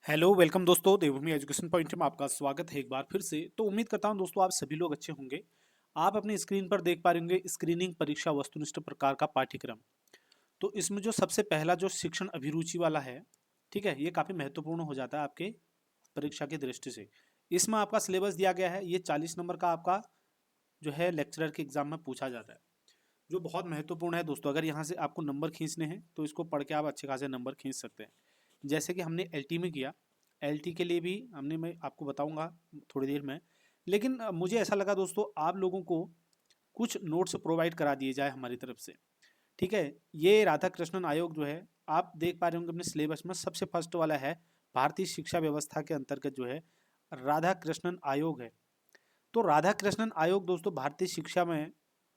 Hello welcome दोस्तों, देवभूमि education point में आपका स्वागत है एक बार फिर से। तो उम्मीद करता हूं दोस्तों आप सभी लोग अच्छे होंगे। आप अपनी स्क्रीन पर देख पा रहे होंगे स्क्रीनिंग परीक्षा वस्तुनिष्ठ प्रकार का पाठ्यक्रम। तो इसमें जो सबसे पहला जो शिक्षण अभिरुचि वाला है, ठीक है, ये काफ़ी महत्वपूर्ण हो जाता है आपके परीक्षा की दृष्टि से। इसमें आपका सिलेबस दिया गया है, ये 40 नंबर का आपका जो है लेक्चरर के एग्जाम में पूछा जाता है, जो बहुत महत्वपूर्ण है दोस्तों। अगर यहाँ से आपको नंबर खींचने हैं तो इसको पढ़ के आप अच्छे खासे नंबर खींच सकते हैं। जैसे कि हमने एलटी में किया, एलटी के लिए भी हमने, मैं आपको बताऊंगा थोड़ी देर में। लेकिन मुझे ऐसा लगा दोस्तों आप लोगों को कुछ नोट्स प्रोवाइड करा दिए जाए हमारी तरफ से, ठीक है। ये राधा कृष्णन आयोग जो है, आप देख पा रहे होंगे अपने सिलेबस में सबसे फर्स्ट वाला है, भारतीय शिक्षा व्यवस्था के अंतर्गत जो है राधा कृष्णन आयोग है। तो राधा कृष्णन आयोग दोस्तों भारतीय शिक्षा में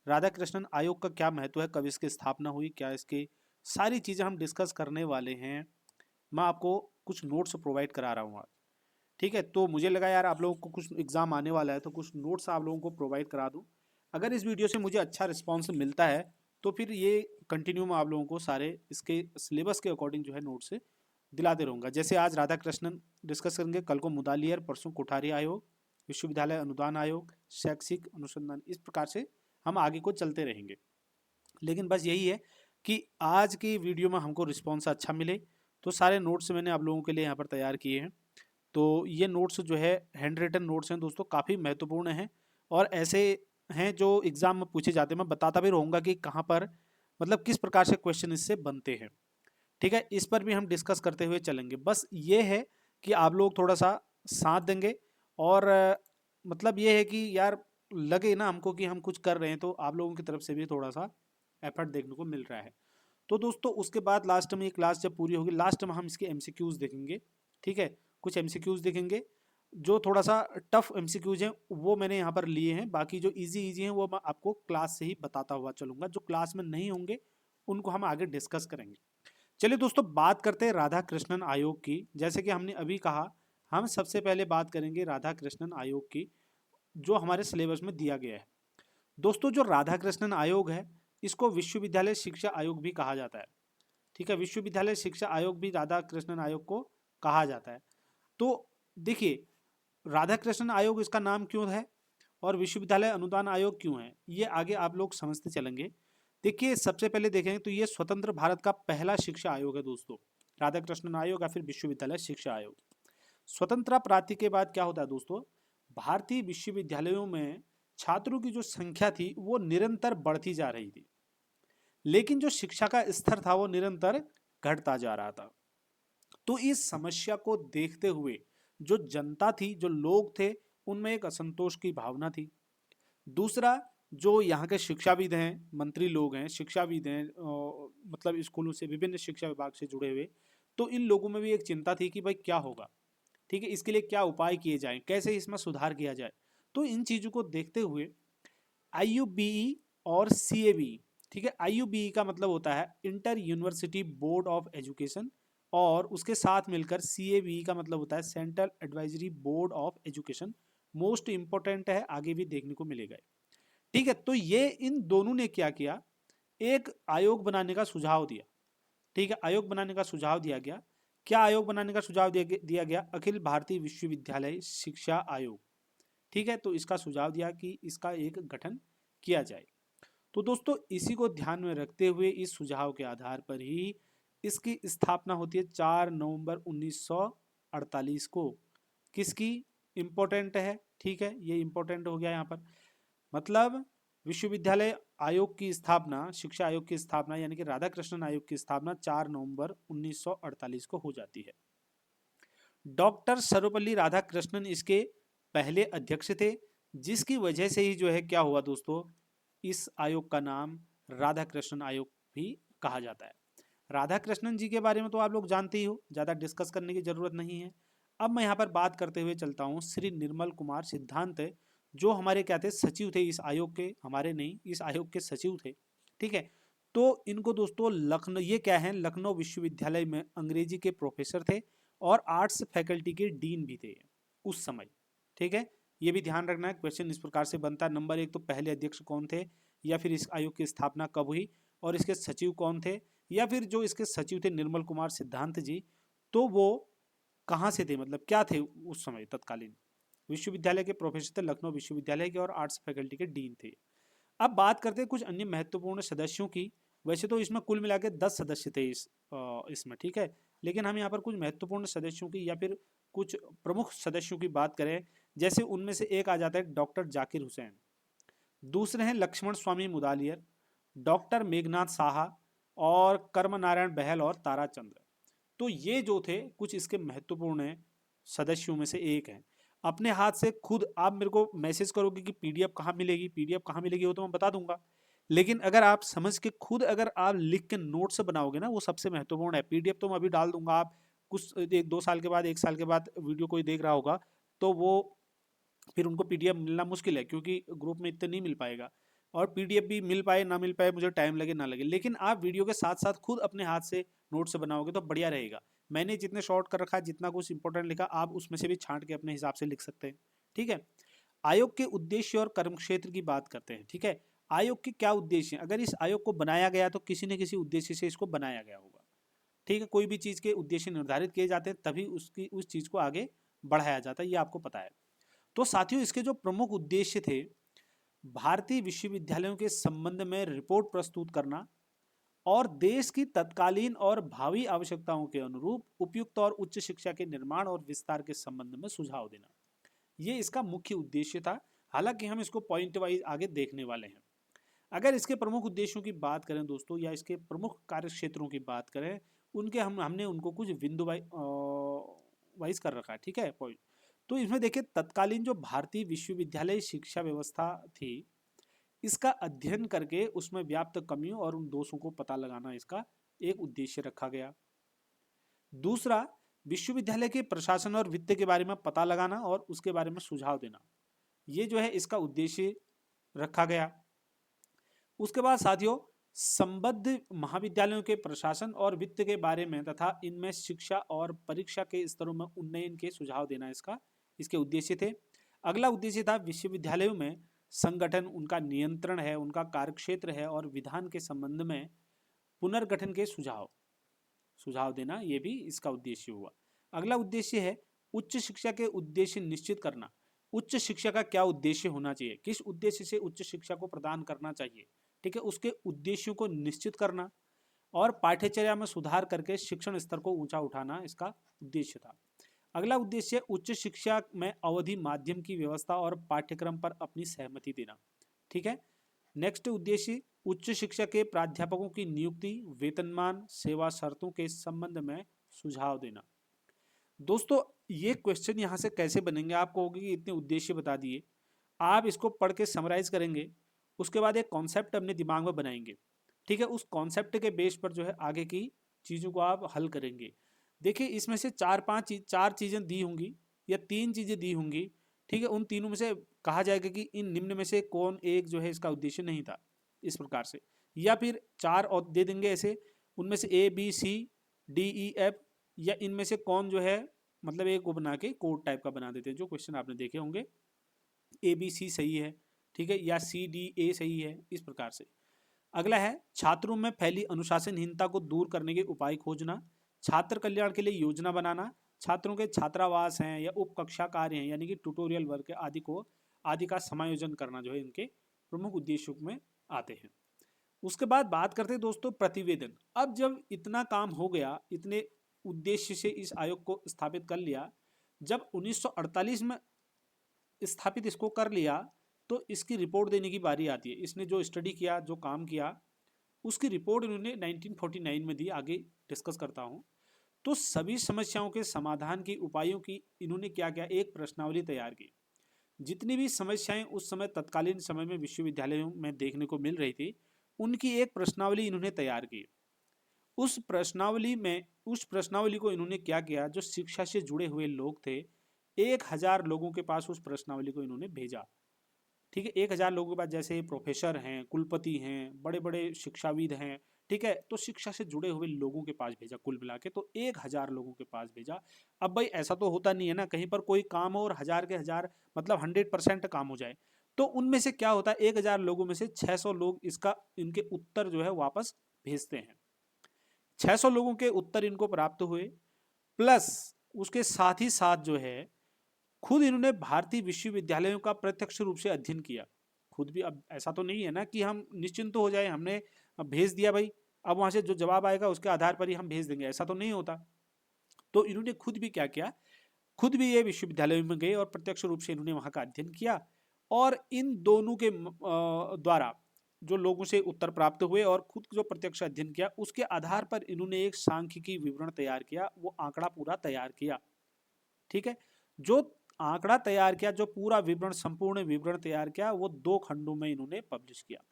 राधा कृष्णन आयोग का क्या महत्व है, कब इसकी स्थापना हुई, क्या इसकी सारी चीज़ें हम डिस्कस करने वाले हैं। मैं आपको कुछ नोट्स प्रोवाइड करा रहा हूँ आज, ठीक है। तो मुझे लगा यार आप लोगों को कुछ एग्जाम आने वाला है तो कुछ नोट्स आप लोगों को प्रोवाइड करा दूँ। अगर इस वीडियो से मुझे अच्छा रिस्पॉन्स मिलता है तो फिर ये कंटिन्यू मैं आप लोगों को सारे इसके सिलेबस के अकॉर्डिंग जो है नोट्स दिलाते रहूँगा। जैसे आज राधा कृष्णन डिस्कस करेंगे, कल को मुदालियर, परसों कोठारी आयोग, विश्वविद्यालय अनुदान आयोग, शैक्षिक अनुसंधान, इस प्रकार से हम आगे को चलते रहेंगे। लेकिन बस यही है कि आज की वीडियो में हमको रिस्पॉन्स अच्छा मिले, तो सारे नोट्स मैंने आप लोगों के लिए यहाँ पर तैयार किए हैं। तो ये नोट्स जो है हैंड रिटन नोट्स हैं दोस्तों, काफ़ी महत्वपूर्ण हैं और ऐसे हैं जो एग्जाम में पूछे जाते हैं। मैं बताता भी रहूँगा कि कहाँ पर, मतलब किस प्रकार से क्वेश्चन इससे बनते हैं, ठीक है। इस पर भी हम डिस्कस करते हुए चलेंगे। बस ये है कि आप लोग थोड़ा सा साथ देंगे और मतलब ये है कि यार लगे ना हमको कि हम कुछ कर रहे हैं, तो आप लोगों की तरफ से भी थोड़ा सा एफर्ट देखने को मिल रहा है। तो दोस्तों उसके बाद लास्ट में ये क्लास जब पूरी होगी, लास्ट में हम इसके एमसीक्यूज देखेंगे, ठीक है। कुछ एमसीक्यूज देखेंगे जो थोड़ा सा टफ एमसीक्यूज हैं वो मैंने यहाँ पर लिए हैं, बाकी जो इजी इजी हैं वो मैं आपको क्लास से ही बताता हुआ चलूंगा। जो क्लास में नहीं होंगे उनको हम आगे डिस्कस करेंगे। चलिए दोस्तों बात करते हैं राधा कृष्णन आयोग की। जैसे कि हमने अभी कहा, हम सबसे पहले बात करेंगे राधा कृष्णन आयोग की, जो हमारे सिलेबस में दिया गया है। दोस्तों जो राधा कृष्णन आयोग है, इसको विश्वविद्यालय शिक्षा आयोग भी कहा जाता है, ठीक है। विश्वविद्यालय शिक्षा आयोग भी राधा कृष्णन आयोग को कहा जाता है। तो देखिए, राधा कृष्णन आयोग इसका नाम क्यों है और विश्वविद्यालय अनुदान आयोग क्यों है, ये आगे आप लोग समझते चलेंगे। देखिए सबसे पहले देखेंगे तो ये स्वतंत्र भारत का पहला शिक्षा आयोग है दोस्तों, राधा कृष्णन आयोग या फिर विश्वविद्यालय शिक्षा आयोग। स्वतंत्रता प्राप्ति के बाद क्या होता है दोस्तों, भारतीय विश्वविद्यालयों में छात्रों की जो संख्या थी वो निरंतर बढ़ती जा रही थी, लेकिन जो शिक्षा का स्तर था वो निरंतर घटता जा रहा था। तो इस समस्या को देखते हुए जो जनता थी, जो लोग थे, उनमें एक असंतोष की भावना थी। दूसरा, जो यहाँ के शिक्षाविद हैं, मंत्री लोग हैं, शिक्षाविद हैं, मतलब स्कूलों से, विभिन्न शिक्षा विभाग से जुड़े हुए, तो इन लोगों में भी एक चिंता थी कि भाई क्या होगा, ठीक है, इसके लिए क्या उपाय किए जाएं, कैसे इसमें सुधार किया जाए। तो इन चीज़ों को देखते हुए आईयूबीई और सीएबी, ठीक है, आईयूबीई का मतलब होता है inter university board of education, और उसके साथ मिलकर सीएबी का मतलब होता है central advisory board of education. Most important है, आगे भी देखने को मिलेगा, ठीक है। तो ये इन दोनों ने क्या किया, एक आयोग बनाने का सुझाव दिया, ठीक है, आयोग बनाने का सुझाव दिया गया। क्या आयोग बनाने का सुझाव दिया गया, अखिल भारतीय विश्वविद्यालय शिक्षा आयोग, ठीक है। तो इसका सुझाव दिया कि इसका एक गठन किया जाए। तो दोस्तों इसी को ध्यान में रखते हुए इस सुझाव के आधार पर ही इसकी स्थापना होती है 4 नवंबर 1948 को। किसकी, इंपॉर्टेंट है, ठीक है, ये इंपॉर्टेंट हो गया यहाँ पर। मतलब विश्वविद्यालय आयोग की स्थापना, शिक्षा आयोग की स्थापना यानी कि राधा कृष्णन आयोग की स्थापना 4 नवंबर 1948 को हो जाती है। डॉक्टर सर्वपल्ली राधाकृष्णन इसके पहले अध्यक्ष थे, जिसकी वजह से ही जो है क्या हुआ दोस्तों, इस आयोग का नाम राधा कृष्णन आयोग भी कहा जाता है। राधा कृष्णन जी के बारे में तो आप लोग जानते ही हो, ज़्यादा डिस्कस करने की जरूरत नहीं है। अब मैं यहाँ पर बात करते हुए चलता हूँ श्री निर्मल कुमार सिद्धांत, जो हमारे क्या थे, सचिव थे इस आयोग के, हमारे नहीं, इस आयोग के सचिव थे, ठीक है। तो इनको दोस्तों लखनऊ, ये क्या है, लखनऊ विश्वविद्यालय में अंग्रेजी के प्रोफेसर थे और आर्ट्स फैकल्टी के डीन भी थे उस समय, ठीक है। ये भी ध्यान रखना है, क्वेश्चन इस प्रकार से बनता है। नंबर एक, तो पहले अध्यक्ष कौन थे, या फिर इस आयोग की स्थापना कब हुई, और इसके सचिव कौन थे, या फिर जो इसके सचिव थे निर्मल कुमार सिद्धांत जी, तो वो कहाँ से थे, मतलब क्या थे उस समय तत्कालीन? विश्वविद्यालय के प्रोफेसर थे, लखनऊ विश्वविद्यालय के, और आर्ट्स फैकल्टी के डीन थे। अब बात करते हैं कुछ अन्य महत्वपूर्ण सदस्यों की। वैसे तो इसमें कुल मिला के 10 सदस्य थे इसमें, ठीक है, लेकिन हम यहाँ पर कुछ महत्वपूर्ण सदस्यों की या फिर कुछ प्रमुख सदस्यों की बात करें, जैसे उनमें से एक आ जाता है डॉक्टर जाकिर हुसैन, दूसरे हैं लक्ष्मण स्वामी मुदालियर, डॉक्टर मेघनाथ साहा, और कर्म नारायण बहल और ताराचंद्र। तो ये जो थे कुछ इसके महत्वपूर्ण सदस्यों में से एक हैं। अपने हाथ से खुद आप मेरे को मैसेज करोगे कि पीडीएफ कहाँ मिलेगी, पीडीएफ कहाँ मिलेगी, वो तो मैं बता दूंगा, लेकिन अगर आप समझ के खुद अगर आप लिख के नोट से बनाओगे ना, वो सबसे महत्वपूर्ण है। पीडीएफ तो मैं अभी डाल दूंगा, आप कुछ 1-2 साल के बाद, 1 साल के बाद वीडियो कोई देख रहा होगा तो वो फिर उनको पीडीएफ मिलना मुश्किल है, क्योंकि ग्रुप में इतने नहीं मिल पाएगा, और पीडीएफ भी मिल पाए ना मिल पाए, मुझे टाइम लगे ना लगे, लेकिन आप वीडियो के साथ साथ खुद अपने हाथ से नोट से बनाओगे तो बढ़िया रहेगा। मैंने जितने शॉर्ट कर रखा है, जितना कुछ इंपॉर्टेंट लिखा, आप उसमें से भी छांट के अपने हिसाब से लिख सकते हैं, ठीक है। आयोग के उद्देश्य और कर्म क्षेत्र की बात करते हैं, ठीक है। आयोग के क्या उद्देश्य हैं? अगर इस आयोग को बनाया गया तो किसी न किसी उद्देश्य से इसको बनाया गया होगा, ठीक है। कोई भी चीज़ के उद्देश्य निर्धारित किए जाते हैं, तभी उसकी उस चीज़ को आगे बढ़ाया जाता है, ये आपको पता है। तो साथियों, इसके जो प्रमुख उद्देश्य थे, भारतीय विश्वविद्यालयों के संबंध में रिपोर्ट प्रस्तुत करना, और देश की तत्कालीन और भावी आवश्यकताओं के अनुरूप उपयुक्त और उच्च शिक्षा के निर्माण और विस्तार के संबंध में सुझाव देना, ये इसका मुख्य उद्देश्य था। हालांकि हम इसको पॉइंट वाइज आगे देखने वाले हैं। अगर इसके प्रमुख उद्देश्यों की बात करें दोस्तों, या इसके प्रमुख कार्य क्षेत्रों की बात करें, उनके हमने उनको कुछ बिंदु वाइज कर रखा है, ठीक है, पॉइंट। तो इसमें देखिए, तत्कालीन जो भारतीय विश्वविद्यालय शिक्षा व्यवस्था थी, इसका अध्ययन करके उसमें व्याप्त कमियों और उन दोषों को पता लगाना इसका एक उद्देश्य रखा गया। दूसरा, विश्वविद्यालय के प्रशासन और वित्त के बारे में पता लगाना और उसके बारे में सुझाव देना, ये जो है इसका उद्देश्य रखा गया। उसके बाद साथियों, संबद्ध महाविद्यालयों के प्रशासन और वित्त के बारे में तथा इनमें शिक्षा और परीक्षा के स्तरों में उन्नयन के सुझाव देना इसके उद्देश्य थे। अगला उद्देश्य था विश्वविद्यालयों में संगठन, उनका नियंत्रण है, उनका कार्यक्षेत्र है, और विधान के संबंध में पुनर्गठन के सुझाव देना, ये भी इसका उद्देश्य हुआ। अगला उद्देश्य है उच्च शिक्षा के उद्देश्य निश्चित करना। उच्च शिक्षा का क्या उद्देश्य होना चाहिए, किस उद्देश्य से उच्च शिक्षा को प्रदान करना चाहिए, ठीक है, उसके उद्देश्यों को निश्चित करना, और पाठ्यचर्या में सुधार करके शिक्षण स्तर को ऊंचा उठाना इसका उद्देश्य था। अगला उद्देश्य उच्च शिक्षा में अवधि माध्यम की व्यवस्था और पाठ्यक्रम पर अपनी सहमति देना, ठीक है। नेक्स्ट उद्देश्य उच्च शिक्षा के प्राध्यापकों की नियुक्ति, वेतनमान, सेवा शर्तों के संबंध में सुझाव देना। दोस्तों, ये क्वेश्चन यहाँ से कैसे बनेंगे, आपको होगी कि इतने उद्देश्य बता दिए, आप इसको पढ़ के समराइज करेंगे, उसके बाद एक कॉन्सेप्ट अपने दिमाग में बनाएंगे, ठीक है। उस कॉन्सेप्ट के बेस पर जो है आगे की चीज़ों को आप हल करेंगे। देखिए, इसमें से चार चीज़ें दी होंगी या 3 चीज़ें दी होंगी, ठीक है। उन तीनों में से कहा जाएगा कि इन निम्न में से कौन एक जो है इसका उद्देश्य नहीं था, इस प्रकार से, या फिर 4 और दे देंगे ऐसे, उनमें से ABCDEF, या इनमें से कौन जो है, मतलब एक को बना के कोड टाइप का बना देते हैं, जो क्वेश्चन आपने देखे होंगे, ABC सही है, ठीक है, या CDA सही है, इस प्रकार से। अगला है छात्रों में फैली अनुशासनहीनता को दूर करने के उपाय खोजना, छात्र कल्याण के लिए योजना बनाना, छात्रों के छात्रावास हैं या उप कक्षा कार्य हैं, यानी कि ट्यूटोरियल वर्क आदि का समायोजन करना, जो है इनके प्रमुख उद्देश्यों में आते हैं। उसके बाद बात करते हैं दोस्तों प्रतिवेदन। अब जब इतना काम हो गया, इतने उद्देश्य से इस आयोग को स्थापित कर लिया, जब 1948 में स्थापित इसको कर लिया, तो इसकी रिपोर्ट देने की बारी आती है। इसने जो स्टडी किया, जो काम किया, उसकी रिपोर्ट इन्होंने 1949 में दी। आगे डिस्कस करता हूँ। तो सभी समस्याओं के समाधान की उपायों की इन्होंने क्या किया, एक प्रश्नावली तैयार की। जितनी भी समस्याएं उस समय तत्कालीन समय में विश्वविद्यालयों में देखने को मिल रही थी, उनकी एक प्रश्नावली इन्होंने तैयार की। उस प्रश्नावली को इन्होंने क्या किया, जो शिक्षा से जुड़े हुए लोग थे, 1000 लोगों के पास उस प्रश्नावली को इन्होंने भेजा, ठीक है। 1000 लोगों के पास, जैसे प्रोफेसर हैं, कुलपति हैं, बड़े बड़े शिक्षाविद हैं, ठीक है, तो शिक्षा से जुड़े हुए लोगों के पास भेजा कुल मिला के, तो 1000 लोगों के पास भेजा। अब भाई ऐसा तो होता नहीं है ना, कहीं पर कोई काम हो और 1000 के 1000 मतलब 100% काम हो जाए, तो उनमें से क्या होता है, 1000 लोगों में से 600 लोग इनके उत्तर जो है वापस भेजते हैं। 600 लोगों के उत्तर इनको प्राप्त हुए, प्लस उसके साथ ही साथ जो है खुद इन्होंने भारतीय विश्वविद्यालयों का प्रत्यक्ष रूप से अध्ययन किया। खुद भी, अब ऐसा तो नहीं है ना कि हम निश्चिंत हो जाए, हमने भेज दिया भाई, अब वहां से जो जवाब आएगा उसके आधार पर ही हम भेज देंगे, ऐसा तो नहीं होता। तो इन्होंने खुद भी क्या किया, खुद भी ये विश्वविद्यालय में गए और प्रत्यक्ष रूप से इन्होंने वहां का अध्ययन किया, और इन दोनों के द्वारा जो लोगों से उत्तर प्राप्त हुए और खुद जो प्रत्यक्ष अध्ययन किया उसके आधार पर इन्होंने एक सांख्यिकी विवरण तैयार किया, वो आंकड़ा पूरा तैयार किया। ठीक है, जो आंकड़ा तैयार किया, जो पूरा विवरण, संपूर्ण विवरण तैयार किया, वो 2 खंडों में इन्होंने पब्लिश किया।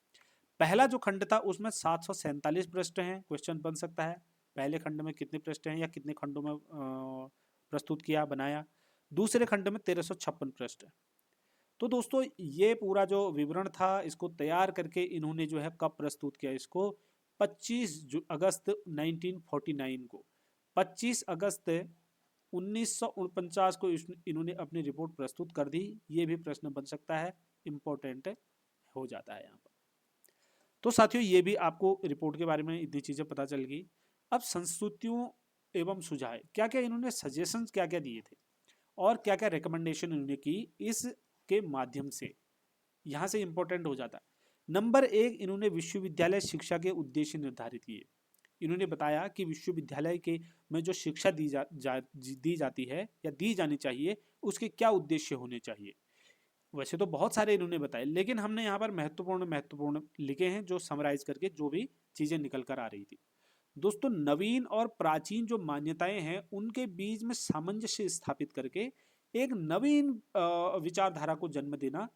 पहला जो खंड था उसमें 747 पृष्ठ हैं, क्वेश्चन बन सकता है पहले खंड में कितने पृष्ठ हैं या कितने खंडों में प्रस्तुत किया, बनाया। दूसरे खंड में 1356 पृष्ठ है। तो दोस्तों ये पूरा जो विवरण था इसको तैयार करके इन्होंने जो है कब प्रस्तुत किया इसको, 25 अगस्त 1949 को, 25 अगस्त 1949 को इन्होंने अपनी रिपोर्ट प्रस्तुत कर दी। ये भी प्रश्न बन सकता है, इंपॉर्टेंट हो जाता है यहाँ पर। तो साथियों ये भी आपको रिपोर्ट के बारे में इतनी चीजें पता चल गई। अब संस्तुतियों एवं सुझाव, क्या क्या इन्होंने सजेशंस क्या क्या दिए थे और क्या क्या रिकमेंडेशन इन्होंने की, इसके माध्यम से यहाँ से इंपॉर्टेंट हो जाता है। नंबर 1, इन्होंने विश्वविद्यालय शिक्षा के उद्देश्य निर्धारित किए। इन्होंने बताया कि विश्वविद्यालय के में जो शिक्षा दी जाती है या दी जानी चाहिए उसके क्या उद्देश्य होने चाहिए। वैसे तो बहुत सारे इन्होंने बताए, लेकिन हमने यहाँ पर महत्वपूर्ण लिखे हैं, जो समराइज करके जो भी चीजें निकल कर आ रही थी। दोस्तों नवीन और प्राचीन जो मान्यताएं हैं उनके बीच में सामंजस्य स्थापित करके एक नवीन विचारधारा को जन्म देना,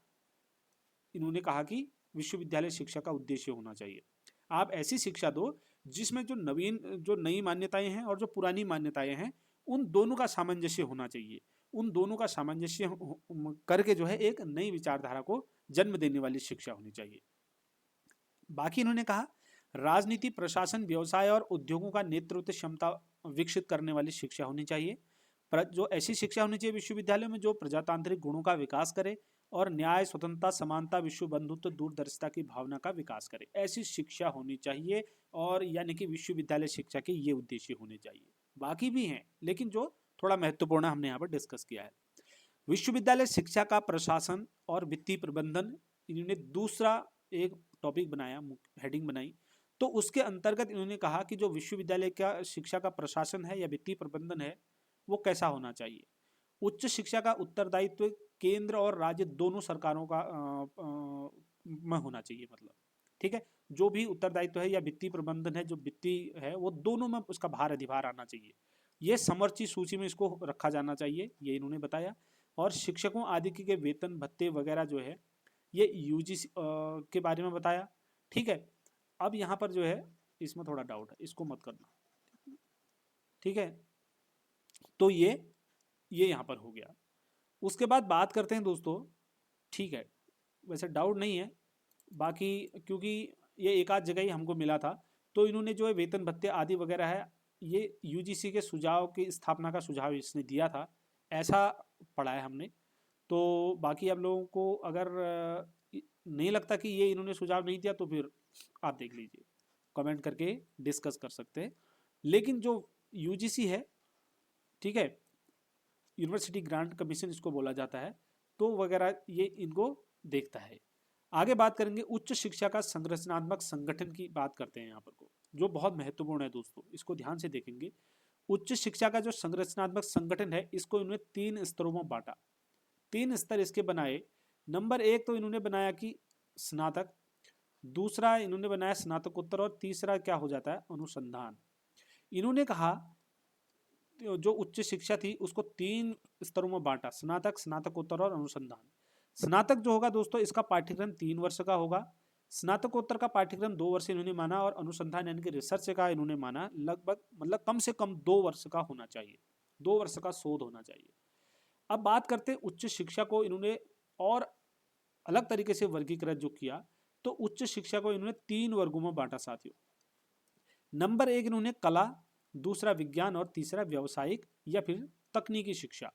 इन्होंने कहा कि विश्वविद्यालय शिक्षा का उद्देश्य होना चाहिए। आप ऐसी शिक्षा दो जिसमें जो नई मान्यताएं हैं और जो पुरानी मान्यताएं हैं उन दोनों का सामंजस्य होना चाहिए। उन दोनों का सामंजस्य करके जो है एक नई विचारधारा को जन्म देने वाली शिक्षा होनी चाहिए। बाकी इन्होंने कहा राजनीति, प्रशासन, व्यवसाय और उद्योगों का नेतृत्व क्षमता विकसित करने वाली शिक्षा होनी चाहिए। जो ऐसी शिक्षा होनी चाहिए विश्वविद्यालय में जो प्रजातांत्रिक गुणों का विकास करे और न्याय, स्वतंत्रता, समानता, विश्व बंधुत्व, दूरदर्शिता की भावना का विकास करे, ऐसी शिक्षा होनी चाहिए। और यानी कि विश्वविद्यालय शिक्षा के ये उद्देश्य होने चाहिए। बाकी भी हैं लेकिन जो थोड़ा महत्वपूर्ण हमने यहाँ पर डिस्कस किया है। विश्वविद्यालय शिक्षा का प्रशासन और वित्तीय प्रबंधन, इन्होंने दूसरा एक टॉपिक बनाया, हेडिंग बनाई। तो उसके अंतर्गत इन्होंने कहा कि जो विश्वविद्यालय का शिक्षा का प्रशासन है या वित्तीय प्रबंधन है वो कैसा होना चाहिए। उच्च शिक्षा का उत्तरदायित्व केंद्र और राज्य दोनों सरकारों का में होना चाहिए, मतलब ठीक है, जो भी उत्तरदायित्व है या वित्तीय प्रबंधन है, जो वित्तीय है, वो दोनों में उसका भार अधिभार आना चाहिए। ये समर्ची सूची में इसको रखा जाना चाहिए, ये इन्होंने बताया। और शिक्षकों आदि के वेतन भत्ते वगैरह जो है ये यूजीसी के बारे में बताया। ठीक है, अब यहाँ पर जो है इसमें थोड़ा डाउट है, इसको मत करना। ठीक है, तो ये यहाँ पर हो गया। उसके बाद बात करते हैं दोस्तों, ठीक है, वैसे डाउट नहीं है बाकी, क्योंकि ये एक आध जगह ही हमको मिला था। तो इन्होंने जो है वेतन भत्ते आदि वगैरह है, ये यूजीसी के सुझाव की स्थापना का सुझाव इसने दिया था, ऐसा पढ़ा है हमने। तो बाकी आप लोगों को अगर नहीं लगता कि ये इन्होंने सुझाव नहीं दिया तो फिर आप देख लीजिए, कमेंट करके डिस्कस कर सकते हैं। लेकिन जो यूजीसी है, ठीक है, यूनिवर्सिटी ग्रांट कमीशन इसको बोला जाता है, तो वगैरह ये इनको देखता है। आगे बात करेंगे उच्च शिक्षा का संरचनात्मक संगठन की बात करते हैं यहाँ पर को, जो बहुत महत्वपूर्ण है दोस्तों, इसको ध्यान से देखेंगे। उच्च शिक्षा का जो संरचनात्मक संगठन है इसको इन्होंने 3 स्तरों में बांटा। 3 स्तर इसके बनाए। नंबर 1 तो इन्होंने बनाया कि स्नातक, दूसरा इन्होंने बनाया स्नातकोत्तर, और तीसरा क्या हो जाता है, अनुसंधान। इन्होंने कहा जो उच्च शिक्षा थी उसको 3 स्तरों में बांटा, स्नातक, स्नातकोत्तर और अनुसंधान। स्नातक जो होगा दोस्तों इसका पाठ्यक्रम 3 वर्ष का होगा, स्नातकोत्तर का पाठ्यक्रम 2 वर्ष इन्होंने माना, और अनुसंधान यानी कि रिसर्च का इन्होंने माना लगभग, मतलब कम से कम 2 वर्ष का होना चाहिए, 2 वर्ष का शोध होना चाहिए। अब बात करते हैं उच्च शिक्षा को इन्होंने और अलग तरीके से वर्गीकृत जो किया, तो उच्च शिक्षा को इन्होंने 3 वर्गों में बांटा साथियों। नंबर 1 इन्होंने कला, दूसरा विज्ञान और तीसरा व्यावसायिक या फिर तकनीकी शिक्षा।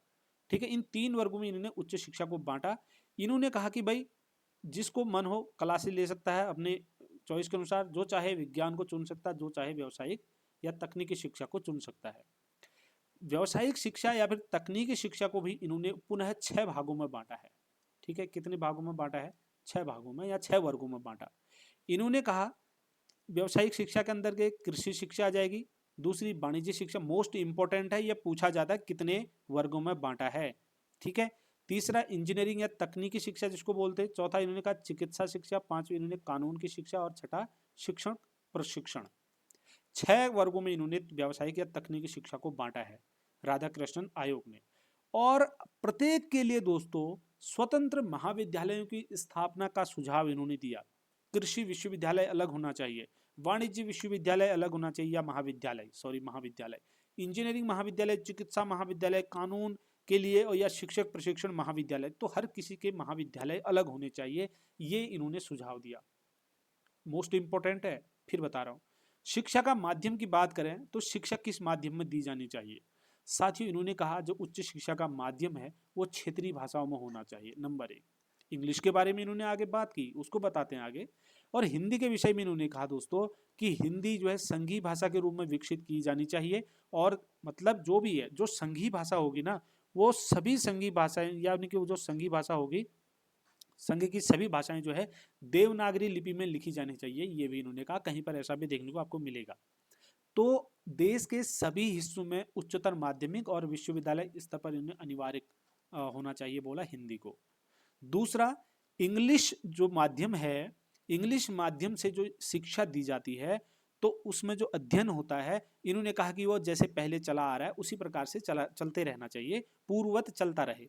ठीक है, इन 3 वर्गों में इन्होंने उच्च शिक्षा को बांटा। इन्होंने कहा कि भाई जिसको मन हो कला से ले सकता है अपने चॉइस के अनुसार, जो चाहे विज्ञान को चुन सकता है, जो चाहे व्यावसायिक या तकनीकी शिक्षा को चुन सकता है। व्यावसायिक शिक्षा या फिर तकनीकी शिक्षा को भी इन्होंने पुनः 6 भागों में बांटा है। ठीक है, कितने भागों में बांटा है? 6 भागों में या 6 वर्गों में बांटा। इन्होंने कहा व्यावसायिक शिक्षा के अंदर के कृषि शिक्षा आ जाएगी, दूसरी वाणिज्य शिक्षा, मोस्ट इंपॉर्टेंट है, यह पूछा जाता है कितने वर्गों में बांटा है। ठीक है, तीसरा इंजीनियरिंग या तकनीकी शिक्षा जिसको बोलते हैं, चौथा इन्होंने कहा चिकित्सा शिक्षा, पांचवी इन्होंने कानून की शिक्षा और छठा शिक्षण प्रशिक्षण। 6 वर्गों में इन्होंने व्यावसायिक या तकनीकी शिक्षा को बांटा है राधाकृष्णन आयोग ने। और प्रत्येक के लिए दोस्तों स्वतंत्र महाविद्यालयों की स्थापना का सुझाव इन्होंने दिया। कृषि विश्वविद्यालय अलग होना चाहिए, वाणिज्य विश्वविद्यालय अलग होना चाहिए या महाविद्यालय, इंजीनियरिंग महाविद्यालय, चिकित्सा महाविद्यालय, कानून के लिए और या शिक्षक प्रशिक्षण महाविद्यालय, तो हर किसी के महाविद्यालय अलग होने चाहिए, ये इन्होंने सुझाव दिया। मोस्ट इंपॉर्टेंट है, फिर बता रहा हूं। शिक्षा का माध्यम की बात करें तो शिक्षा किस माध्यम में दी जानी चाहिए? साथियों इन्होंने कहा जो उच्च शिक्षा का माध्यम है वो क्षेत्रीय भाषाओं में होना चाहिए, नंबर 1। इंग्लिश के बारे में इन्होंने आगे बात की, उसको बताते हैं आगे। और हिंदी के विषय में इन्होंने कहा दोस्तों कि हिंदी जो है संघीय भाषा के रूप में विकसित की जानी चाहिए। और मतलब जो भी है, जो संघीय भाषा होगी ना, वो सभी संघीय भाषाएं, यानी कि वो जो संघीय भाषा होगी, संघ की सभी भाषाएं जो है देवनागरी लिपि में लिखी जानी चाहिए, ये भी इन्होंने कहा। कहीं पर ऐसा भी देखने को आपको मिलेगा। तो देश के सभी हिस्सों में उच्चतर माध्यमिक और विश्वविद्यालय स्तर पर इन्हें अनिवार्य होना चाहिए बोला हिंदी को। दूसरा, इंग्लिश जो माध्यम है, इंग्लिश माध्यम से जो शिक्षा दी जाती है तो उसमें जो अध्ययन होता है, इन्होंने कहा कि वो जैसे पहले चला आ रहा है उसी प्रकार से चलते रहना चाहिए, पूर्ववत चलता रहे।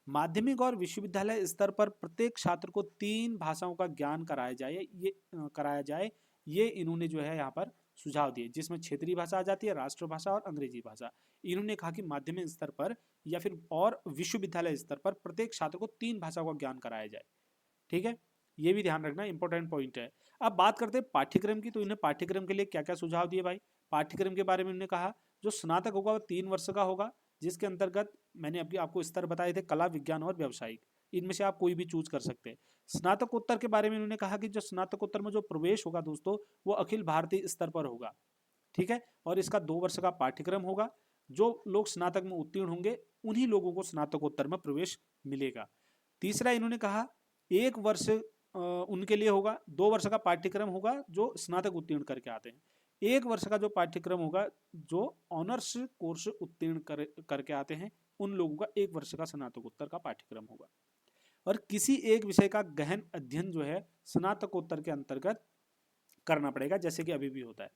माध्यमिक और विश्वविद्यालय स्तर पर प्रत्येक छात्र को 3 भाषाओं का ज्ञान कराया जाए, ये इन्होंने जो है यहाँ पर सुझाव दिए, जिसमें क्षेत्रीय भाषा आ जाती है, राष्ट्रभाषा और अंग्रेजी भाषा। इन्होंने कहा कि माध्यमिक स्तर पर या फिर और विश्वविद्यालय स्तर पर प्रत्येक छात्र को 3 भाषाओं का ज्ञान कराया जाए। ठीक है, ये भी ध्यान रखना, इंपॉर्टेंट पॉइंट है। अब बात करते हैं पाठ्यक्रम की, तो इन्हें पाठ्यक्रम के लिए क्या क्या सुझाव दिए भाई? पाठ्यक्रम के बारे में इन्होंने कहा जो स्नातक होगा वो 3 वर्ष का होगा, जिसके अंतर्गत मैंने अभी आपको स्तर बताए थे, कला, विज्ञान और व्यावसायिक, इनमें से आप कोई भी चूज कर सकते हैं। स्नातकोत्तर के बारे में इन्होंने कहा कि जो स्नातकोत्तर में जो प्रवेश होगा दोस्तों वो अखिल भारतीय स्तर पर होगा। ठीक है, और इसका 2 वर्ष का पाठ्यक्रम होगा। जो लोग स्नातक में उत्तीर्ण होंगे उन्हीं लोगों को स्नातकोत्तर में प्रवेश मिलेगा। तीसरा इन्होंने कहा 1 वर्ष उनके लिए होगा, 2 वर्ष का पाठ्यक्रम होगा जो स्नातक उत्तीर्ण करके आते हैं, 1 वर्ष का जो पाठ्यक्रम होगा जो ऑनर्स कोर्स उत्तीर्ण करके आते हैं, उन लोगों का 1 वर्ष का स्नातकोत्तर का पाठ्यक्रम होगा। और किसी एक विषय का गहन अध्ययन जो है स्नातकोत्तर के अंतर्गत करना पड़ेगा, जैसे कि अभी भी होता है।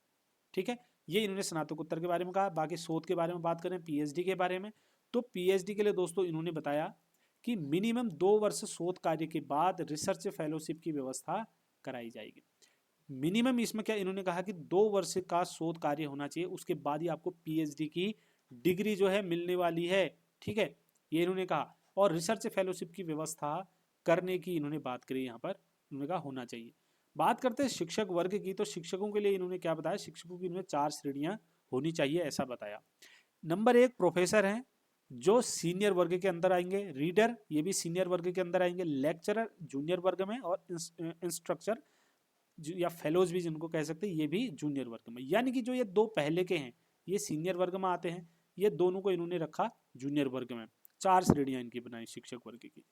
ठीक है, ये इन्होंने स्नातकोत्तर के बारे में कहा। बाकी शोध के बारे में बात करें, पीएचडी के बारे में, तो पीएचडी के लिए दोस्तों इन्होंने बताया कि मिनिमम 2 वर्ष शोध कार्य के बाद रिसर्च फेलोशिप की व्यवस्था कराई जाएगी। मिनिमम इसमें क्या इन्होंने कहा कि 2 वर्ष का शोध कार्य होना चाहिए, उसके बाद ही आपको पीएचडी की डिग्री जो है मिलने वाली है। ठीक है, ये इन्होंने कहा। और रिसर्च फेलोशिप की व्यवस्था करने की इन्होंने बात करी, यहाँ पर इन्होंने कहा होना चाहिए। बात करते हैं शिक्षक वर्ग की, तो शिक्षकों के लिए इन्होंने क्या बताया? शिक्षकों की इन्होंने 4 श्रेणियां होनी चाहिए ऐसा बताया। नंबर 1 प्रोफेसर हैं जो सीनियर वर्ग के अंदर आएंगे, रीडर ये भी सीनियर वर्ग के अंदर आएंगे, लेक्चरर जूनियर वर्ग में, और इंस्ट्रक्चर या फेलोज भी जिनको कह सकते हैं ये भी जूनियर वर्ग में। यानी कि जो ये 2 पहले के हैं ये सीनियर वर्ग में आते हैं, ये दोनों को इन्होंने रखा जूनियर वर्ग में। 4 श्रेणियां इनकी बनाई शिक्षक वर्ग की।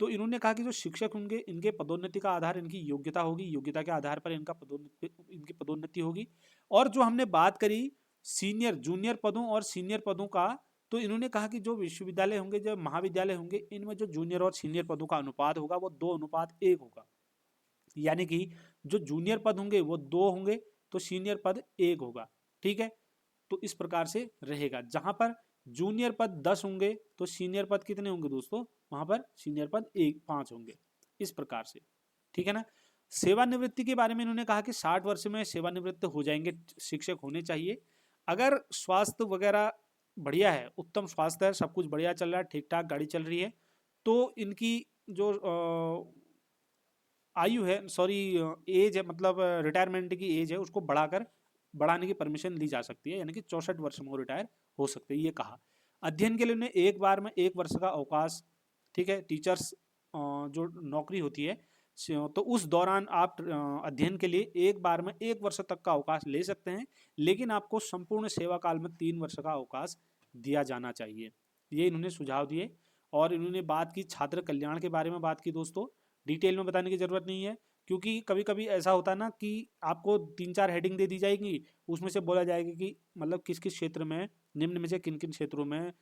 तो इन्होंने कहा कि जो शिक्षक होंगे इनके पदोन्नति का आधार इनकी योग्यता होगी, योग्यता के आधार पर इनकी पदोन्नति होगी। और जो हमने बात करी सीनियर जूनियर पदों और सीनियर पदों का, तो इन्होंने कहा कि जो विश्वविद्यालय होंगे, जो महाविद्यालय होंगे, इनमें जो जूनियर और सीनियर पदों का अनुपात होगा वो 2:1 होगा। यानी कि जो जूनियर पद होंगे वो 2 होंगे तो सीनियर पद 1 होगा। ठीक है, तो इस प्रकार से रहेगा। जहां पर जूनियर पद 10 होंगे तो सीनियर पद कितने होंगे दोस्तों? वहां पर सीनियर पद 5 होंगे, इस प्रकार से। ठीक है ना। सेवानिवृत्ति के बारे में इन्होंने कहा कि 60 वर्ष में सेवानिवृत्त हो जाएंगे शिक्षक होने चाहिए। अगर स्वास्थ्य वगैरह बढ़िया है, उत्तम स्वास्थ्य है, सब कुछ बढ़िया चल रहा है, ठीक ठाक गाड़ी चल रही है, तो इनकी जो आयु है, एज है, मतलब रिटायरमेंट की एज है, उसको बढ़ाने की परमिशन ली जा सकती है, यानी कि 64 वर्ष में वो रिटायर हो सकते हैं, ये कहा। अध्ययन के लिए उन्हें एक बार में 1 वर्ष का अवकाश, ठीक है, टीचर्स जो नौकरी होती है तो उस दौरान आप अध्ययन के लिए एक बार में 1 वर्ष तक का अवकाश ले सकते हैं, लेकिन आपको संपूर्ण सेवा काल में 3 वर्ष का अवकाश दिया जाना चाहिए। ये इन्होंने सुझाव दिए। और इन्होंने बात की छात्र कल्याण के बारे में बात की दोस्तों। डिटेल में बताने की ज़रूरत नहीं है, क्योंकि कभी कभी ऐसा होता है ना कि आपको 3-4 हेडिंग दे दी जाएगी, उसमें से बोला जाएगा कि मतलब किस किस क्षेत्र में, निम्न में से किन किन क्षेत्रों में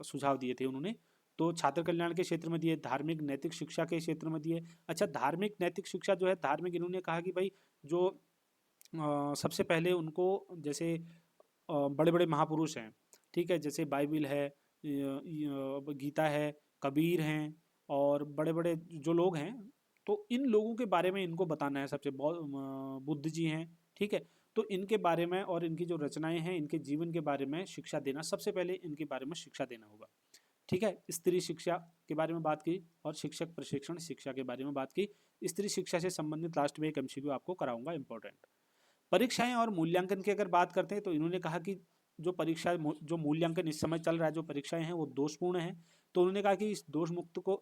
सुझाव दिए थे उन्होंने। तो छात्र कल्याण के क्षेत्र में दिए, धार्मिक नैतिक शिक्षा के क्षेत्र में दिए। अच्छा, धार्मिक नैतिक शिक्षा जो है, धार्मिक इन्होंने कहा कि भाई जो सबसे पहले उनको जैसे बड़े बड़े महापुरुष हैं, ठीक है, जैसे बाइबिल है, गीता है, कबीर हैं, और बड़े बड़े जो लोग हैं, तो इन लोगों के बारे में इनको बताना है। सबसे बुद्ध जी हैं, ठीक है, तो इनके बारे में और इनकी जो रचनाएं हैं, इनके जीवन के बारे में शिक्षा देना, सबसे पहले इनके बारे में शिक्षा देना होगा। ठीक है, स्त्री शिक्षा के बारे में बात की और शिक्षक प्रशिक्षण शिक्षा के बारे में बात की। स्त्री शिक्षा से संबंधित लास्ट में एक एमसीक्यू आपको कराऊंगा, इंपॉर्टेंट। परीक्षाएं और मूल्यांकन की अगर बात करते हैं तो इन्होंने कहा कि जो परीक्षा, जो मूल्यांकन इस समय चल रहा है, जो परीक्षाएं हैं वो दोषपूर्ण है। तो उन्होंने कहा कि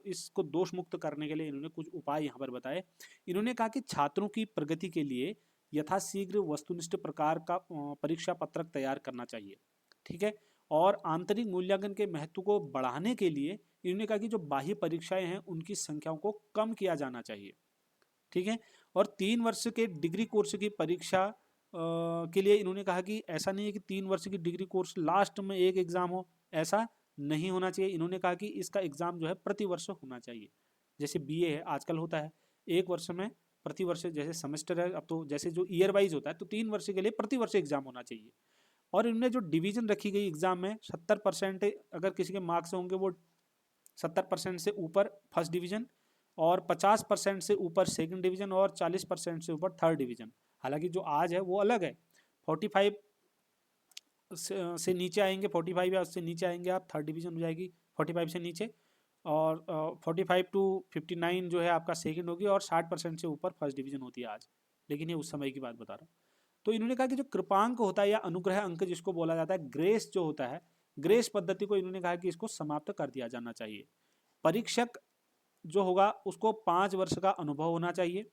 इसको दोष मुक्त करने के लिए इन्होंने कुछ उपाय यहाँ पर बताए। इन्होंने कहा कि छात्रों की प्रगति के लिए यथाशीघ्र वस्तुनिष्ठ प्रकार का परीक्षा पत्रक तैयार करना चाहिए। ठीक है, और आंतरिक मूल्यांकन के महत्व को बढ़ाने के लिए इन्होंने कहा कि जो बाह्य परीक्षाएं हैं उनकी संख्याओं को कम किया जाना चाहिए। ठीक है, और 3 वर्ष के डिग्री कोर्स की परीक्षा के लिए इन्होंने कहा कि ऐसा नहीं है कि 3 वर्ष की डिग्री कोर्स लास्ट में एक एग्जाम हो, ऐसा नहीं होना चाहिए। इन्होंने कहा कि इसका एग्जाम जो है प्रति वर्ष होना चाहिए। जैसे बीए है आजकल होता है, एक वर्ष में प्रति वर्ष, जैसे सेमेस्टर है अब तो, जैसे जो ईयर वाइज होता है, तो 3 वर्ष के लिए प्रति वर्ष एग्जाम होना चाहिए। और इन्होंने जो डिवीजन रखी गई एग्जाम में, 70% अगर किसी के मार्क्स होंगे वो 70% से ऊपर फर्स्ट डिवीजन, और 50% से ऊपर सेकंड डिवीजन, और 40% से ऊपर थर्ड डिवीजन। हालांकि जो आज है वो अलग है, 45 से नीचे आएंगे, 45 या उससे नीचे आएंगे आप, थर्ड डिवीजन हो जाएगी 45 से नीचे, और 45 to 59 जो है आपका सेकंड होगी, और 60% से ऊपर फर्स्ट डिवीजन होती है आज। लेकिन ये उस समय की बात बता रहा हूँ। तो इन्होंने कहा कि जो कृपांक होता है या अनुग्रह अंक जिसको बोला जाता है, ग्रेस जो होता है, ग्रेस पद्धति को इन्होंने कहा कि इसको समाप्त कर दिया जाना चाहिए। परीक्षक जो होगा उसको 5 वर्ष का अनुभव होना चाहिए,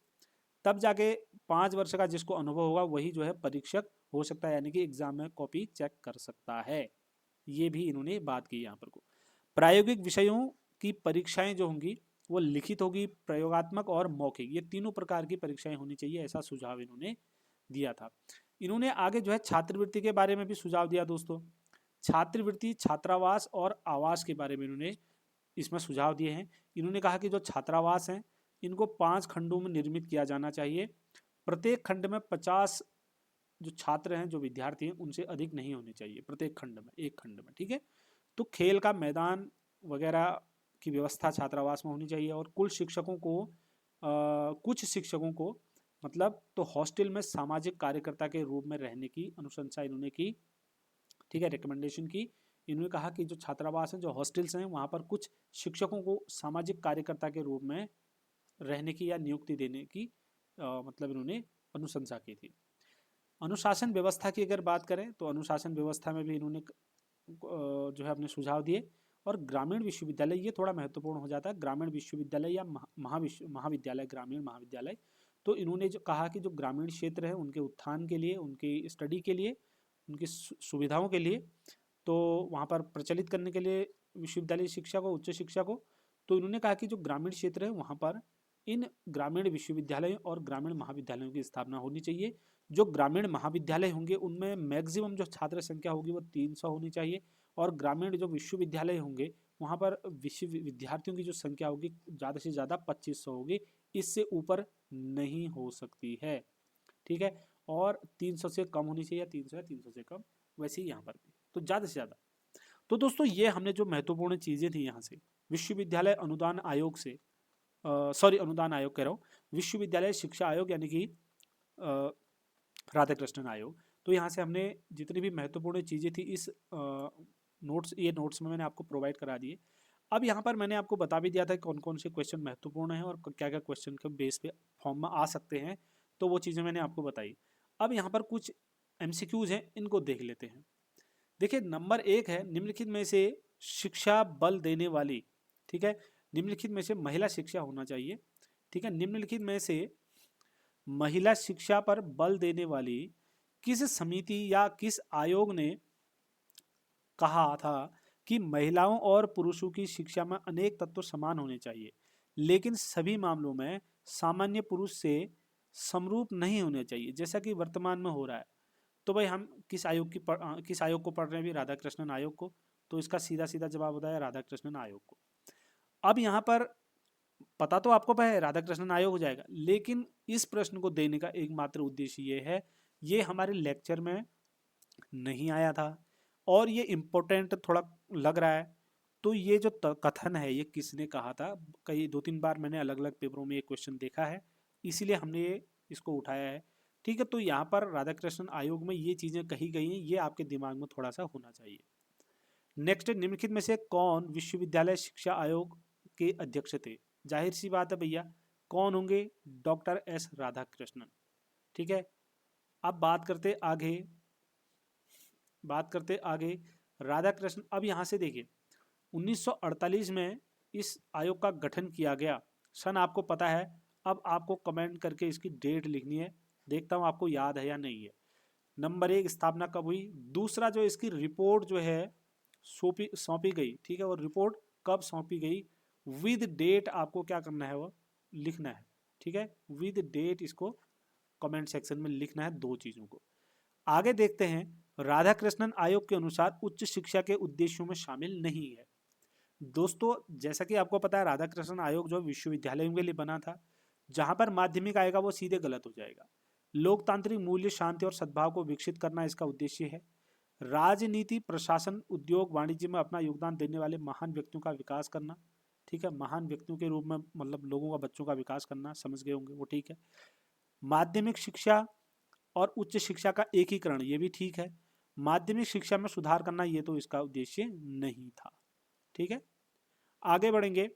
तब जाके 5 वर्ष का जिसको अनुभव होगा वही जो है परीक्षक हो सकता है, यानी कि एग्जाम में कॉपी चेक कर सकता है। ये भी इन्होंने बात की यहाँ पर को। प्रायोगिक विषयों की परीक्षाएं जो होंगी वो लिखित होगी, प्रयोगात्मक और मौखिक, ये तीनों प्रकार की परीक्षाएं होनी चाहिए, ऐसा सुझाव इन्होंने दिया था। इन्होंने आगे जो है छात्रवृत्ति के बारे में भी सुझाव दिया दोस्तों। छात्रवृत्ति, छात्रावास और आवास के बारे में इन्होंने इसमें सुझाव दिए हैं। इन्होंने कहा कि जो छात्रावास हैं इनको 5 खंडों में निर्मित किया जाना चाहिए। प्रत्येक खंड में 50 जो छात्र हैं, जो विद्यार्थी हैं, उनसे अधिक नहीं होने चाहिए प्रत्येक खंड में, एक खंड में। ठीक है, तो खेल का मैदान वगैरह की व्यवस्था छात्रावास में होनी चाहिए। और कुल शिक्षकों को कुछ शिक्षकों को मतलब तो हॉस्टल में सामाजिक कार्यकर्ता के रूप में रहने की अनुशंसा इन्होंने की। ठीक है, रिकमेंडेशन की। इन्होंने कहा कि जो छात्रावास हैं, जो हॉस्टल्स हैं, वहाँ पर कुछ शिक्षकों को सामाजिक कार्यकर्ता के रूप में रहने की या नियुक्ति देने की मतलब इन्होंने अनुशंसा की थी। अनुशासन व्यवस्था की अगर बात करें तो अनुशासन व्यवस्था में भी इन्होंने जो है अपने सुझाव दिए। और ग्रामीण विश्वविद्यालय, ये थोड़ा महत्वपूर्ण हो जाता है, ग्रामीण विश्वविद्यालय या महाविद्यालय, ग्रामीण महाविद्यालय। तो इन्होंने जो कहा कि जो ग्रामीण क्षेत्र है उनके उत्थान के लिए, उनकी स्टडी के लिए, उनकी सुविधाओं के लिए, तो वहाँ पर प्रचलित करने के लिए विश्वविद्यालय शिक्षा को, उच्च शिक्षा को, तो इन्होंने कहा कि जो ग्रामीण क्षेत्र है वहाँ पर इन ग्रामीण विश्वविद्यालयों और ग्रामीण महाविद्यालयों की स्थापना होनी चाहिए। जो ग्रामीण महाविद्यालय होंगे उनमें मैक्सिमम जो छात्र संख्या होगी वो 300 होनी चाहिए, और ग्रामीण जो विश्वविद्यालय होंगे वहाँ पर विद्यार्थियों की जो संख्या होगी ज़्यादा से ज़्यादा 2500 होगी, इससे ऊपर नहीं हो सकती है। ठीक है, और 300 से कम होनी चाहिए, 300 या 300 से कम, वैसे ही यहाँ पर भी, तो ज़्यादा से ज़्यादा। तो दोस्तों ये हमने जो महत्वपूर्ण चीज़ें थी यहाँ से, विश्वविद्यालय अनुदान आयोग से, सॉरी अनुदान आयोग कह रहा हूँ, विश्वविद्यालय शिक्षा आयोग यानी कि राधाकृष्णन आयोग। तो यहाँ से हमने जितनी भी महत्वपूर्ण चीज़ें थी इस ये नोट्स में मैंने आपको प्रोवाइड करा दिए। अब यहाँ पर मैंने आपको बता भी दिया था कौन कौन से क्वेश्चन महत्वपूर्ण हैं और क्या क्या क्वेश्चन के बेस पे फॉर्म में आ सकते हैं, तो वो चीज़ें मैंने आपको बताई। अब यहाँ पर कुछ MCQs हैं, इनको देख लेते हैं। देखिए, नंबर 1 है, निम्नलिखित में से शिक्षा बल देने वाली, ठीक है, निम्नलिखित में से महिला शिक्षा होना चाहिए। ठीक है, निम्नलिखित में से महिला शिक्षा पर बल देने वाली किस समिति या किस आयोग ने कहा था कि महिलाओं और पुरुषों की शिक्षा में अनेक तत्व समान होने चाहिए, लेकिन सभी मामलों में सामान्य पुरुष से समरूप नहीं होने चाहिए, जैसा कि वर्तमान में हो रहा है। तो भाई हम किस आयोग को पढ़ रहे हैं भी? राधा कृष्णन आयोग को। तो इसका सीधा सीधा जवाब होता है राधा कृष्णन आयोग को। अब यहाँ पर पता तो आपको है राधा कृष्णन आयोग हो जाएगा, लेकिन इस प्रश्न को देने का एकमात्र उद्देश्य ये है, ये हमारे लेक्चर में नहीं आया था और ये इम्पोर्टेंट थोड़ा लग रहा है। तो ये जो कथन है ये किसने कहा था? कई 2-3 बार मैंने अलग अलग पेपरों में ये क्वेश्चन देखा है, इसीलिए हमने ये इसको उठाया है। ठीक है, तो यहाँ पर राधा कृष्णन आयोग में ये चीज़ें कही गई हैं, ये आपके दिमाग में थोड़ा सा होना चाहिए। नेक्स्ट, निम्नलिखित में से कौन विश्वविद्यालय शिक्षा आयोग के अध्यक्ष थे? जाहिर सी बात है भैया, कौन होंगे? Doctor S Radhakrishnan. ठीक है, अब बात करते आगे राधा कृष्ण। अब यहाँ से देखिए 1948 में इस आयोग का गठन किया गया, सन आपको पता है। अब आपको कमेंट करके इसकी डेट लिखनी है, देखता हूँ आपको याद है या नहीं है। नंबर 1, स्थापना कब हुई? दूसरा, जो इसकी रिपोर्ट जो है सौंपी गई, ठीक है, और रिपोर्ट कब सौंपी गई, विद डेट आपको क्या करना है, वो लिखना है। ठीक है, विद डेट इसको कमेंट सेक्शन में लिखना है, 2 चीज़ों को। आगे देखते हैं, राधा कृष्णन आयोग के अनुसार उच्च शिक्षा के उद्देश्यों में शामिल नहीं है। दोस्तों, जैसा कि आपको पता है राधा कृष्णन आयोग जो विश्वविद्यालयों के लिए बना था, जहां पर माध्यमिक आएगा वो सीधे गलत हो जाएगा। लोकतांत्रिक मूल्य, शांति और सद्भाव को विकसित करना इसका उद्देश्य है। राजनीति, प्रशासन, उद्योग, वाणिज्य में अपना योगदान देने वाले महान व्यक्तियों का विकास करना। ठीक है, महान व्यक्तियों के रूप में मतलब लोगों का, बच्चों का विकास करना, समझ गए होंगे वो, ठीक है। माध्यमिक शिक्षा और उच्च शिक्षा का एकीकरण, ये भी ठीक है। माध्यमिक शिक्षा में सुधार करना, ये तो इसका उद्देश्य नहीं था। ठीक है, आगे बढ़ेंगे।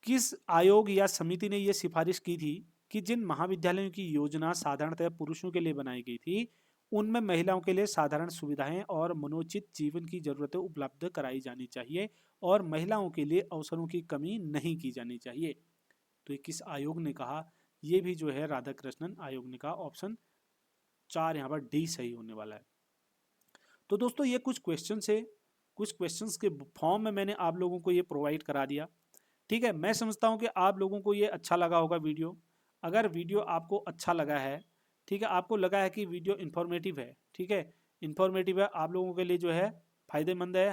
किस आयोग या समिति ने यह सिफारिश की थी कि जिन महाविद्यालयों की योजना साधारणतः पुरुषों के लिए बनाई गई थी, उनमें महिलाओं के लिए साधारण सुविधाएं और मनोचित जीवन की जरूरतें उपलब्ध कराई जानी चाहिए और महिलाओं के लिए अवसरों की कमी नहीं की जानी चाहिए? तो ये किस आयोग ने कहा? ये भी जो है राधा कृष्णन आयोग ने कहा। ऑप्शन 4 यहाँ पर डी सही होने वाला है। तो दोस्तों, ये कुछ क्वेश्चन है, कुछ क्वेश्चंस के फॉर्म में मैंने आप लोगों को ये प्रोवाइड करा दिया। ठीक है, मैं समझता हूँ कि आप लोगों को ये अच्छा लगा होगा वीडियो। अगर वीडियो आपको अच्छा लगा है, ठीक है, आपको लगा है कि वीडियो इन्फॉर्मेटिव है, ठीक है, इन्फॉर्मेटिव है, आप लोगों के लिए जो है फ़ायदेमंद है,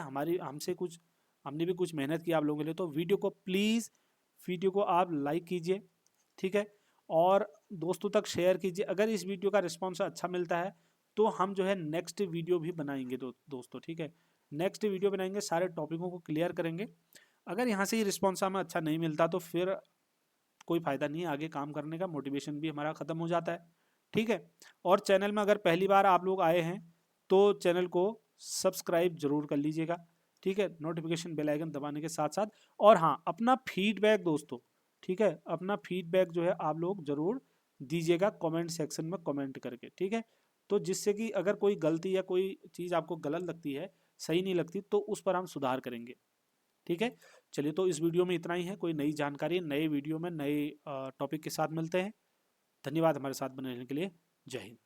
हमने भी कुछ मेहनत की आप लोगों के लिए, तो वीडियो को आप लाइक कीजिए, ठीक है, और दोस्तों तक शेयर कीजिए। अगर इस वीडियो का रिस्पॉन्स अच्छा मिलता है तो हम जो है नेक्स्ट वीडियो भी बनाएंगे दोस्तों, ठीक है, नेक्स्ट वीडियो बनाएंगे, सारे टॉपिकों को क्लियर करेंगे। अगर यहाँ से ही रिस्पॉन्स हमें अच्छा नहीं मिलता तो फिर कोई फ़ायदा नहीं है आगे काम करने का, मोटिवेशन भी हमारा ख़त्म हो जाता है। ठीक है, और चैनल में अगर पहली बार आप लोग आए हैं तो चैनल को सब्सक्राइब जरूर कर लीजिएगा, ठीक है, नोटिफिकेशन बेल आइकन दबाने के साथ साथ। और हाँ, अपना फीडबैक दोस्तों, ठीक है, अपना फीडबैक जो है आप लोग ज़रूर दीजिएगा कमेंट सेक्शन में कमेंट करके, ठीक है, तो जिससे कि अगर कोई गलती या कोई चीज़ आपको गलत लगती है, सही नहीं लगती, तो उस पर हम सुधार करेंगे। ठीक है, चलिए, तो इस वीडियो में इतना ही है। कोई नई जानकारी नए वीडियो में नए टॉपिक के साथ मिलते हैं। धन्यवाद हमारे साथ बने रहने के लिए। जय हिंद।